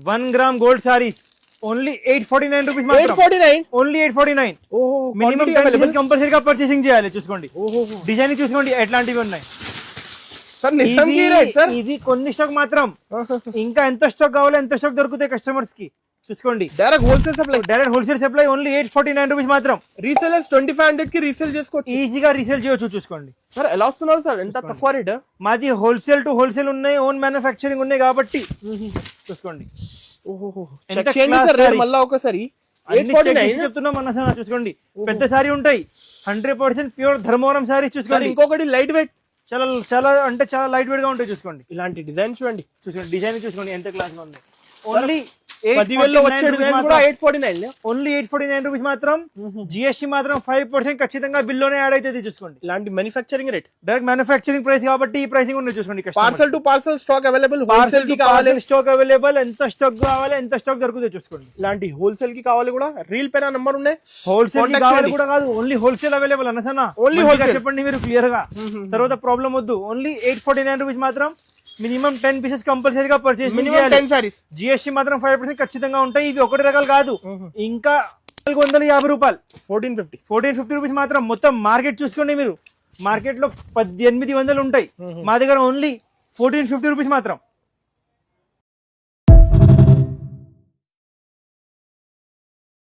1 gram gold saris only 849 rupees మాత్రం. 849 only 849. ఓహో minimum 10 pieces కంపల్సరీగా పర్చేసింగ్ చేయాలి. చూసుకోండి డిజైన్ చూసుకోండి ఎట్లాంటివి ఉన్నాయి సార్. నిజంగా రేట్ సార్ ఇది కొన్ని స్టాక్ మాత్రం. ఇంకా ఎంత స్టాక్ కావాలో ఎంత స్టాక్ దొరుకుతాయి కస్టమర్స్ కి. చూసుకోండి direct wholesale supply. Direct wholesale supply only 849 rupees మాత్రం. రీసేలర్స్ 2500 కి రీసేల్ చేసుకోవచ్చు, ఈజీగా రీసేల్ చేయొచ్చు. చూసుకోండి సార్ ఎలా వస్తున్నారు సార్, ఎంత తక్కువ రేట్. మాది హోల్సేల్ టు హోల్సేల్ ఉన్నాయి, ఓన్ మ్యానుఫ్యాక్చరింగ్ ఉన్నాయి కాబట్టి చూసుకోండి. ఓహో ఎంత చెక్ చేయండి class సార్ రేట్ sarees. మళ్ళా ఒకసారి. అన్ని check 849 చేసి చెప్తున్నాం అన్న సార్. చూసుకోండి పెద్ద సారీ ఉంటాయి 100% ప్యూర్ ధర్మవరం సారీస్. సార్ చూసుకోండి ఇంకొకటి లైట్ వెయిట్, చాలా చాలా అంటే చాలా లైట్ వెయిట్ గా ఉంటాయి. చూసుకోండి ఇలాంటి డిజైన్ చూడండి. చూసుకోండి డిజైన్ చూసుకోండి ఎంత క్లాస్ గా ఉంది. ఓన్లీ 10,000 లో వచ్చే డిజైన్ కూడా 849. ఓన్లీ 849 రూపీస్ మాత్రం. జిఎస్టీ మాత్రం 5% ఖచ్చితంగా బిల్లోనే యాడ్ అవుతుంది. చూసుకోండి ఇలాంటి manufacturing rate, direct manufacturing price కాబట్టి ఈ ప్రైసింగ్ ఉంది. చూసుకోండి parcel to parcel stock available. Wholesale కి కావాలి పార్సల్ స్టాక్ అవైలబుల్. ఎంత స్టాక్ కావాలి ఎంత స్టాక్ దొరుకుతుంది. చూసుకోండి ఇలాంటి హోల్సేల్ కి కావాలి కూడా రీల్ పైన నంబర్ ఉన్నాయి. హోల్సేల్ Contact కావాలి చేయండి. కూడా కాదు, ఓన్లీ హోల్సేల్ అవైలబుల్ అన్నసన్నా. Only మంచిగా wholesale. చెప్పండి మీరు క్లియర్ గా, తర్వాత ప్రాబ్లం వద్దు. ఓన్లీ 849 రూపీస్ మాత్రం. మినిమం 10 పీసెస్ కంపల్సరీగా పర్చేస్ మినిమం 10 సారీస్. జిఎస్టీ మాత్రం 5% ఖచ్చితంగా ఉంటాయి. ఇవి ఒకటి రకాలు కాదు, ఇంకా 450 రూపాయలు 1450 రూపీస్ మాత్రం. మొత్తం మార్కెట్ చూసుకోండి మీరు, మార్కెట్ లో 1800 ఉంటాయి, మా దగ్గర ఓన్లీ 1450 రూపీస్ మాత్రం.